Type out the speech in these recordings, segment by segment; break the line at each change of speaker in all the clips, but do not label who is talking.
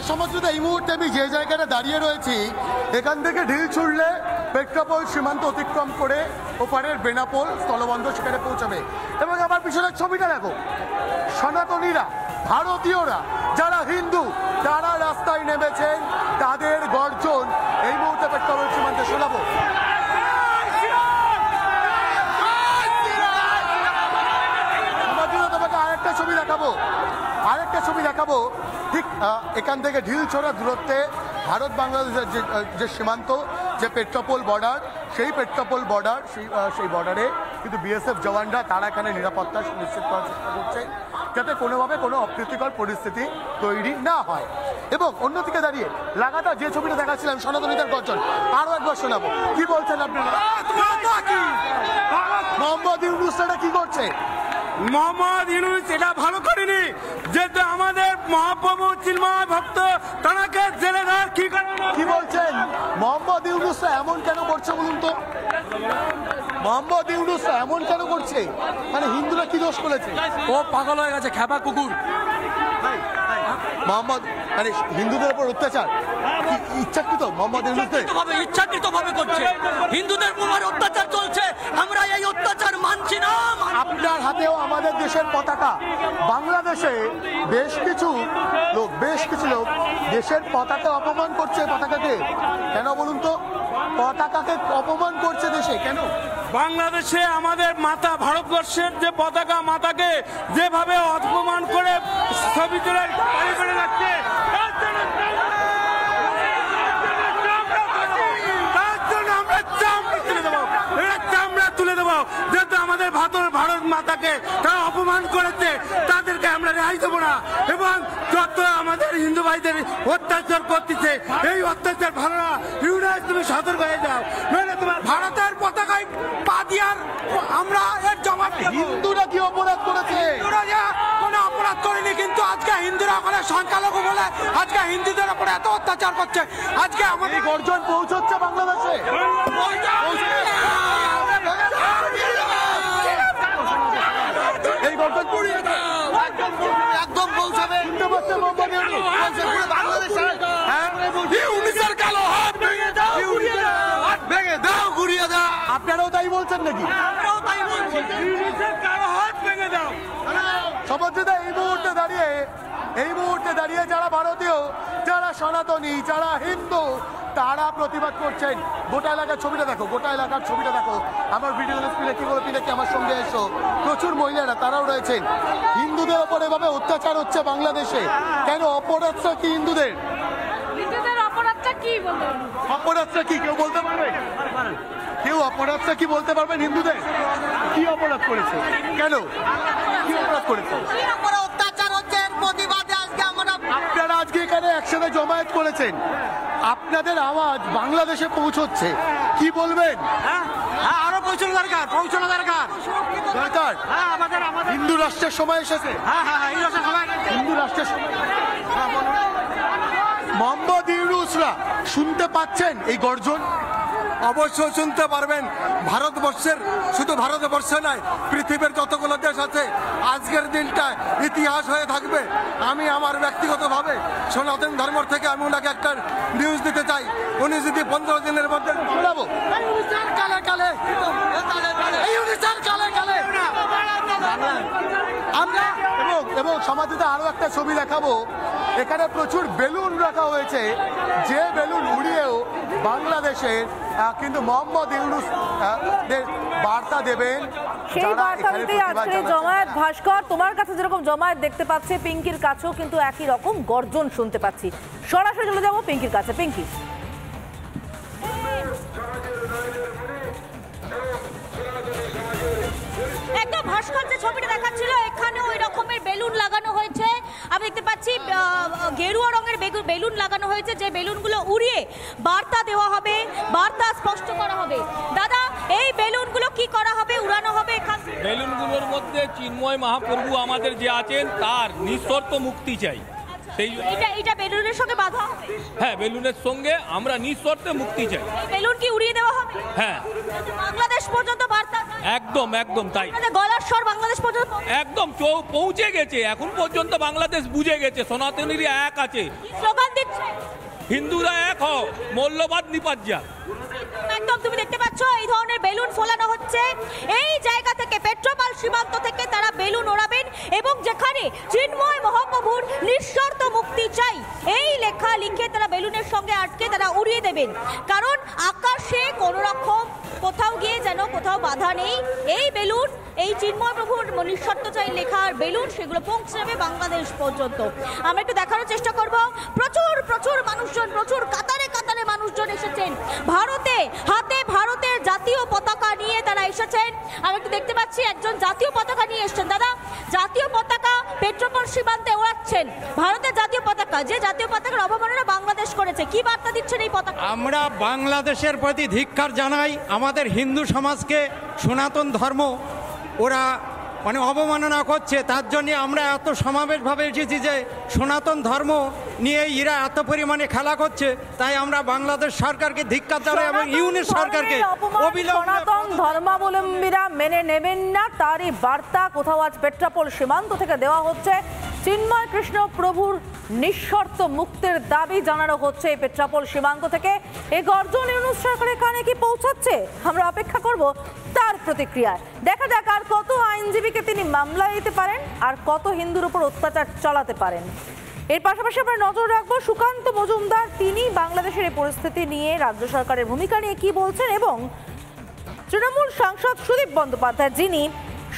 সমাজে এই মুহূর্তে আমি যে জায়গাটা দাঁড়িয়ে রয়েছি, এখান থেকে ঢিল ছুড়লে পেট্রাপোল সীমান্ত অতিক্রম করে ওপারের বেনাপোল স্থলবন্দর সেখানে পৌঁছাবে। এবং আমার পিছনের ছবিটা দেখো, সনাতনীরা, ভারতীয়রা যারা হিন্দু তারা রাস্তায় নেমেছেন, তাদের গর্জন এই মুহূর্তে পেট্রাপোল সীমান্তে শোনাবো। আরেকটা ছবি দেখাবো ঠিক এখান থেকে ঢিল ছোড়া দূরত্বে ভারত বাংলাদেশের যে সীমান্ত, যে পেট্রাপোল বর্ডার, সেই পেট্রাপোল বর্ডার, সেই বর্ডারে কিন্তু বিএসএফ জওয়ানরা তারা এখানে নিরাপত্তা সুনিশ্চিত করার চেষ্টা করছে যাতে কোনোভাবে কোনো অপ্রীতিকর পরিস্থিতি তৈরি না হয়। এবং অন্যদিকে দাঁড়িয়ে লাগাতার যে ছবিটা দেখাচ্ছিলাম সনাতনীদের গর্জন, আরো একবার শোনাবো। কি বলছেন আপনারা? মোহাম্মদ ইউনূসটা কি করছে?
মোহাম্মদ ইউনূস এটা ভালো করেনি, যেহেতু আমাদের মহাপ্রভু চিন্ময় ভক্ত তাকে জেলে দেওয়ার কি
বলছেন? মোহাম্মদ ইউনূসরা এমন কেন করছে বলুন তো? মোহাম্মদ ইউনূসরা এমন কেন করছে? মানে হিন্দুরা কি দোষ করেছে?
ও পাগল হয়ে গেছে, খেপা কুকুর।
মোহাম্মদ মানে হিন্দুদের উপর অত্যাচার ইচ্ছাকৃত মোহাম্মদ
ইচ্ছাকৃতভাবে করছে, হিন্দুদের উপর অত্যাচার চলছে, আমরা এই অত্যাচার মানছি না।
আপনার হাতেও আমাদের দেশের পতাকা, বাংলাদেশে বেশ কিছু লোক দেশের পতাকা অপমান করছে। পতাকাকে কেন বলুন তো? পতাকাকে অপমান করছে দেশে কেন?
বাংলাদেশে আমাদের মাতা, ভারতবর্ষের যে পতাকা, মাতাকে যেভাবে অপমান করে ছবি তুলে করে রাখছে, যেহেতু আমাদের ভারত মাতাকে তারা অপমান করেছে, তাদেরকে আমরা রেহাই দেবো না। এবং যত আমাদের হিন্দু ভাইদের অত্যাচার করতেছে, এই অত্যাচার ভালো না। ইউনাইট তুমি সতর্ক হয়ে যাও, নইলে তোমার ভারতের পতাকায় পা দিয়ার আমরা এর জবাব।
হিন্দুরা কি অপরাধ করেছে?
কোনো অপরাধ করেনি, কিন্তু আজকে হিন্দুরা ওখানে সংখ্যালঘু বলে আজকে হিন্দুদের উপরে এত অত্যাচার করছে। আজকে আমাদের
গর্জন পৌঁছচ্ছে বাংলাদেশে।
একদম পৌঁছাবে।
আপনারাও তাই বলছেন নাকি? সমাজে এই মুহূর্তে দাঁড়িয়ে যারা ভারতীয়, যারা সনাতনী, যারা হিন্দু, তারা প্রতিবাদ করছেন। গোটা এলাকার ছবিটা দেখো, আমার ভিডিও পিনাকি আমার সঙ্গে এসো। প্রচুর মহিলারা তারাও রয়েছেন। হিন্দুদের ওপর এভাবে অত্যাচার হচ্ছে বাংলাদেশে কেন? অপরাধটা কি হিন্দুদের? অপরাধটা কি কেউ বলতে পারবে? অপরাধটা কি বলতে পারবেন? হিন্দুদের কি অপরাধ করেছে? কেন কি অপরাধ করেছে?
অত্যাচার হচ্ছে, প্রতিবাদে আজকে আমরা
আপনারা আজকে এখানে একসাথে জমায়েত করেছেন, আপনাদের আওয়াজ বাংলাদেশে পৌঁছচ্ছে, কি বলবেন?
আরো পৌঁছানো দরকার।
হিন্দু রাষ্ট্রের সময় এসেছে। হিন্দু রাষ্ট্রের সময়। মোহাম্মদ ইউনূসরা শুনতে পাচ্ছেন এই গর্জন?
অবশ্যই শুনতে পারবেন। ভারতবর্ষের, শুধু ভারতবর্ষে নয়, পৃথিবীর যতগুলো দেশ আছে, আজকের দিনটা ইতিহাস হয়ে থাকবে। আমি আমার ব্যক্তিগতভাবে সনাতন ধর্ম থেকে আমি ওনাকে একটা নিউজ দিতে চাই। উনি যদি 15 দিনের মধ্যে
আমরা এবং সমাধিতে আরো একটা ছবি দেখাবো। এখানে প্রচুর বেলুন রাখা হয়েছে, যে বেলুন উড়িয়েও বাংলাদেশের কিন্তু মোহাম্মদ ইউনূস বার্তা দেবেন।
সেই বার্তা দিতেই আজকে জমায়েত। ভাস্কর, তোমার কাছে যেরকম জমায়েত দেখতে পাচ্ছে, পিঙ্কির কাছেও কিন্তু একই রকম গর্জন শুনতে পাচ্ছি। সরাসরি চলে যাবো পিঙ্কির কাছে। পিঙ্কি,
একটা ভাস্কর যে ছবিটা দেখাচ্ছিল, এখানে ওই রকমের বেলুন লাগানো হয়েছে। আমি দেখতে পাচ্ছি গেরুয়া রঙের বেলুন লাগানো হয়েছে, যে বেলুনগুলো উড়িয়ে বার্তা দেওয়া হবে, বার্তা স্পষ্ট করা হবে। দাদা, এই বেলুনগুলো কি করা হবে, উড়ানো হবে?
বেলুনগুলোর মধ্যে চিন্ময় মহাপ্রভু আমাদের যে আছেন তার নিঃশর্ত মুক্তি চাই। সেই
এটা বেলুনের সঙ্গে বাধা হবে?
হ্যাঁ, বেলুনের সঙ্গে আমরা নিঃশর্তে মুক্তি চাই।
এই বেলুন কি উড়িয়ে দেওয়া হবে?
হ্যাঁ,
বাংলাদেশ পর্যন্ত বার্তা
একদম তাই,
আপনাদের গলার স্বর বাংলাদেশ পর্যন্ত
একদম পৌঁছে গেছে। এখন পর্যন্ত বাংলাদেশ বুঝে গেছে সনাতনীরা এক আছে,
স্লোগান দিচ্ছে
হিন্দুরা এক হও, মূল্যবাদ নিপাজ্জা।
একদম তুমি দেখতে পাচ্ছ এই ধরনের বেলুন ফোলানো হচ্ছে। এই জায়গা থেকে পেট্রোপাল সীমান্ত থেকে তারা বেলুন ওড়াবেন এবং যেখানে চিন্ময় মহাপ্রভুর নিঃশর্ত মুক্তি চাই এই লেখা লিখে তারা বেলুনের সঙ্গে আটকে তারা উড়িয়ে দেবেন। কারণ আকাশে কোনো রকম কোথাও গিয়ে যেন কোথাও বাধা নেই। এই বেলুন, এই চিন্ময় প্রভুর নিঃশর্ত চাই লেখার বেলুন, সেগুলো পৌঁছে যাবে বাংলাদেশ পর্যন্ত। আমরা একটু দেখানোর চেষ্টা করব। প্রচুর মানুষজন, প্রচুর কাতারে মানুষজন এসেছেন ভারতে, হাতে ভারতের জাতীয় পতাকা নিয়ে তারা এসেছেন। আমরা একটু দেখতে পাচ্ছি একজন জাতীয় পতাকা নিয়ে এসেছেন। দাদা, জাতীয় পতাকা পেট্রোপল সীমান্তে ওড়াচ্ছেন, ভারতের জাতীয় পতাকা, যে জাতীয় পতাকার অবমাননা বাংলাদেশ করেছে, কি বার্তা দিচ্ছেন এই পতাকা?
আমরা বাংলাদেশের প্রতি ধিক্কার জানাই। আমাদের হিন্দু সমাজকে সনাতন ধর্ম ওরা অবমাননা করছে, তার জন্য আমরা এত সমাবেশভাবে এসেছি যে সনাতন ধর্ম নিয়ে এরা এত পরিমাণে খেলা করছে, তাই আমরা বাংলাদেশ সরকারকে ধিক্কার জানাই এবং ইউনিট সরকারকে
সনাতন ধর্মাবলম্বীরা মেনে নেবেন না, তারই বার্তা কোথাও আজ পেট্রাপোল সীমান্ত থেকে দেওয়া হচ্ছে। চিন্ময় কৃষ্ণ প্রভুর নিঃশর্ত মুক্তির দাবি জানানো হচ্ছে এই পেট্রাপোল সীমান্ত থেকে। এই গর্জন ইউনুস সরকারের কানে কি পৌঁছাচ্ছে? আমরা অপেক্ষা করব তার প্রতিক্রিয়ায়। দেখা যাক আর কত আইনজীবীকে তিনি মামলা দিতে পারেন, আর কত হিন্দুর উপর অত্যাচার চালাতে পারেন। এর পাশাপাশি আমরা নজর রাখবো সুকান্ত মজুমদার, তিনি বাংলাদেশের এই পরিস্থিতি নিয়ে রাজ্য সরকারের ভূমিকা নিয়ে কি বলছেন, এবং তৃণমূল সাংসদ সুদীপ বন্দ্যোপাধ্যায়, যিনি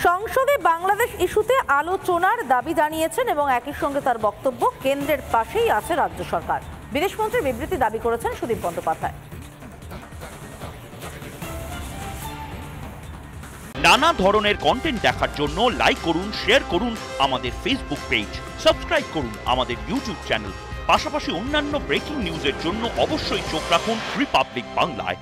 সংসদে বাংলাদেশ ইস্যুতে আলোচনার দাবি জানিয়েছেন এবং একই সঙ্গে তার বক্তব্য কেন্দ্রের পাশেই আছে রাজ্য সরকার। বিদেশমন্ত্রীর বিবৃতি দাবি করেছেন সুদীপ বন্দ্যোপাধ্যায়।
নানা ধরনের কন্টেন্ট দেখার জন্য লাইক করুন, শেয়ার করুন আমাদের ফেসবুক পেজ, সাবস্ক্রাইব করুন আমাদের ইউটিউব চ্যানেল। পাশাপাশি অন্যান্য ব্রেকিং নিউজের জন্য অবশ্যই চোখ রাখুন রিপাবলিক বাংলায়।